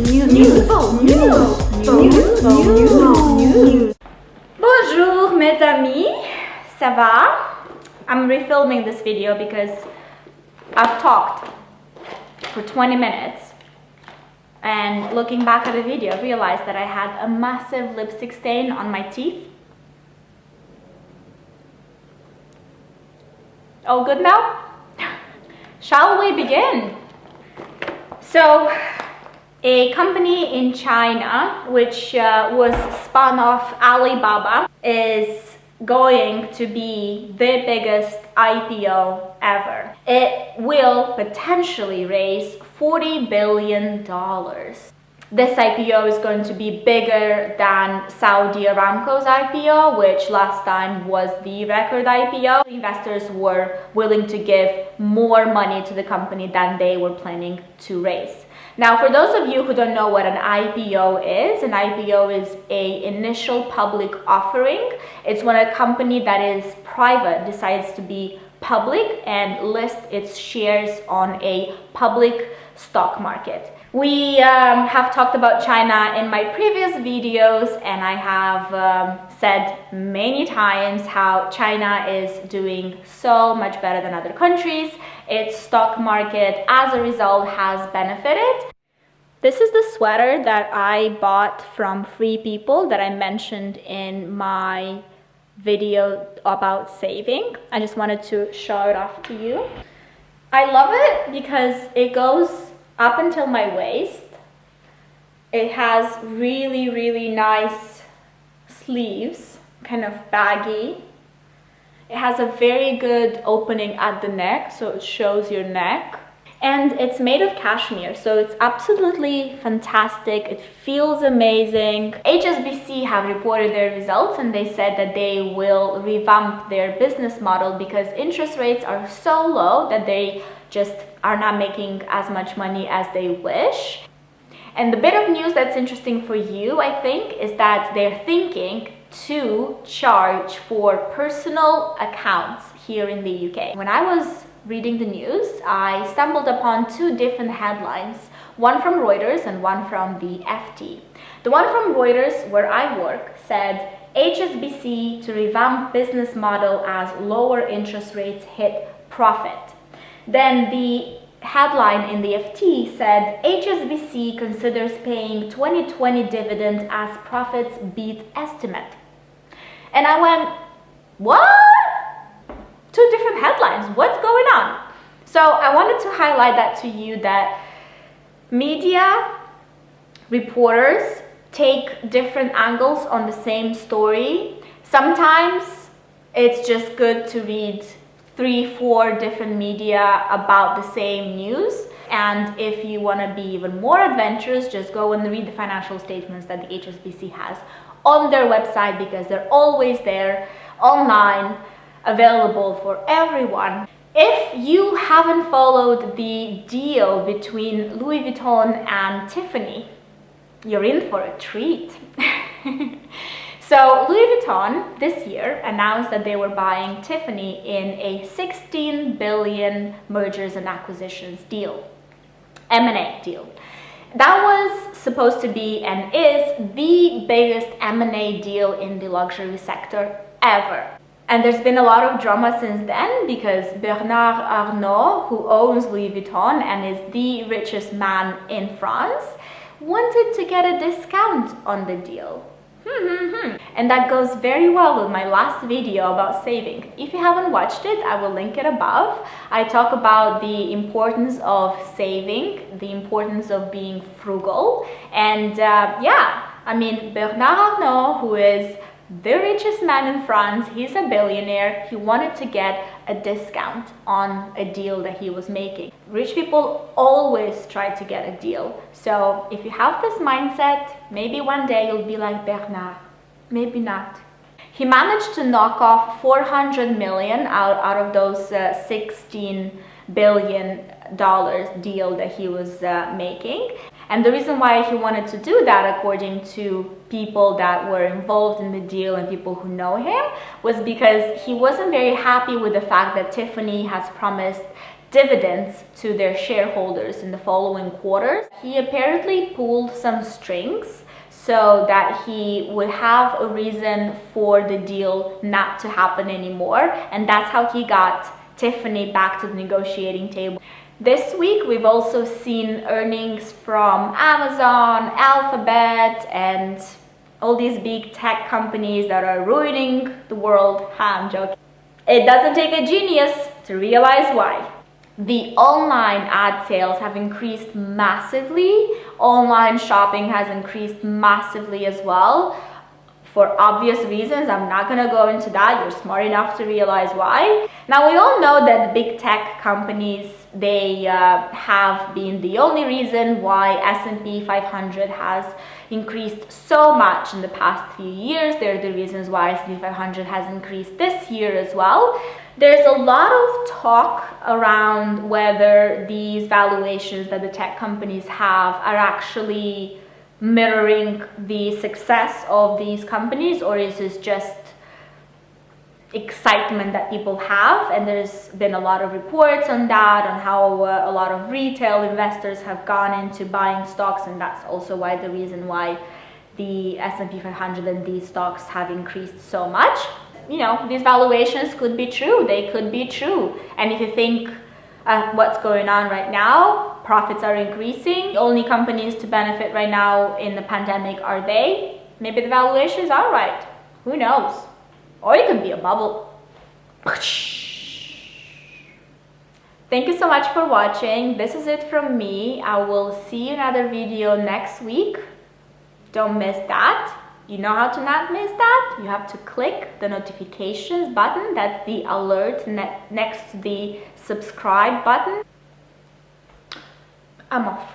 Bonjour mes amis, ça va? I'm refilming this video because I've talked for 20 minutes and looking back at the video I realized that I had a massive lipstick stain on my teeth. All good now? Shall we begin? So, a company in China, which was spun off Alibaba, is going to be the biggest IPO ever. It will potentially raise $40 billion. This IPO is going to be bigger than Saudi Aramco's IPO, which last time was the record IPO. Investors were willing to give more money to the company than they were planning to raise. Now, for those of you who don't know what an IPO is an initial public offering. It's when a company that is private decides to be public and list its shares on a public stock market. We have talked about China in my previous videos, and I have said many times how China is doing so much better than other countries. Its stock market, as a result, has benefited. This is the sweater that I bought from Free People that I mentioned in my video about saving. I just wanted to show it off to you. I love it because it goes up until my waist. It has really, really nice sleeves, kind of baggy. It has a very good opening at the neck, so it shows your neck. And it's made of cashmere, so it's absolutely fantastic. It feels amazing. HSBC have reported their results and they said that they will revamp their business model because interest rates are so low that they just are not making as much money as they wish. And the bit of news that's interesting for you, I think, is that they're thinking to charge for personal accounts here in the UK. When I was reading the news, I stumbled upon two different headlines, one from Reuters and one from the FT. The one from Reuters, where I work, said HSBC to revamp business model as lower interest rates hit profit. Then the headline in the FT said HSBC considers paying 2020 dividend as profits beat estimate. And I went, what? Two different headlines, what's going on? So I wanted to highlight that to you, that media reporters take different angles on the same story. Sometimes it's just good to read 3-4 different media about the same news. And if you want to be even more adventurous, just go and read the financial statements that the HSBC has on their website, because they're always there online, available for everyone. If you haven't followed the deal between Louis Vuitton and Tiffany, you're in for a treat. So Louis Vuitton this year announced that they were buying Tiffany in a 16 billion mergers and acquisitions deal, M&A deal. That was supposed to be and is the biggest M&A deal in the luxury sector ever. And there's been a lot of drama since then because Bernard Arnault, who owns Louis Vuitton and is the richest man in France, wanted to get a discount on the deal. And that goes very well with my last video about saving. If you haven't watched it, I will link it above. I talk about the importance of saving, the importance of being frugal. And yeah, I mean, Bernard Arnault, who is the richest man in France, he's a billionaire. He wanted to get a discount on a deal that he was making. Rich people always try to get a deal. So if you have this mindset, maybe one day you'll be like Bernard. Maybe not. He managed to knock off 400 million out of those $16 billion deal that he was making. And the reason why he wanted to do that, according to people that were involved in the deal and people who know him, was because he wasn't very happy with the fact that Tiffany has promised dividends to their shareholders in the following quarters. He apparently pulled some strings so that he would have a reason for the deal not to happen anymore, and that's how he got Tiffany back to the negotiating table. This week we've also seen earnings from Amazon, Alphabet, and all these big tech companies that are ruining the world. I'm joking. It doesn't take a genius to realize why. The online ad sales have increased massively. Online shopping has increased massively as well. For obvious reasons, I'm not gonna go into that. You're smart enough to realize why. Now, we all know that big tech companies, they have been the only reason why S&P 500 has increased so much in the past few years. They're the reasons why S&P 500 has increased this year as well. There's a lot of talk around whether these valuations that the tech companies have are actually mirroring the success of these companies, or is this just excitement that people have? And there's been a lot of reports on that, on how a lot of retail investors have gone into buying stocks, and that's also why the reason why the S&P 500 and these stocks have increased so much. You know, these valuations could be true, they could be true. And if you think what's going on right now, profits are increasing, the only companies to benefit right now in the pandemic are they, maybe the valuations are right, who knows? Or it could be a bubble. Thank you so much for watching. This is it from me. I will see you in another video next week. Don't miss that. You know how to not miss that? You have to click the notifications button. That's the alert next to the subscribe button. I'm off.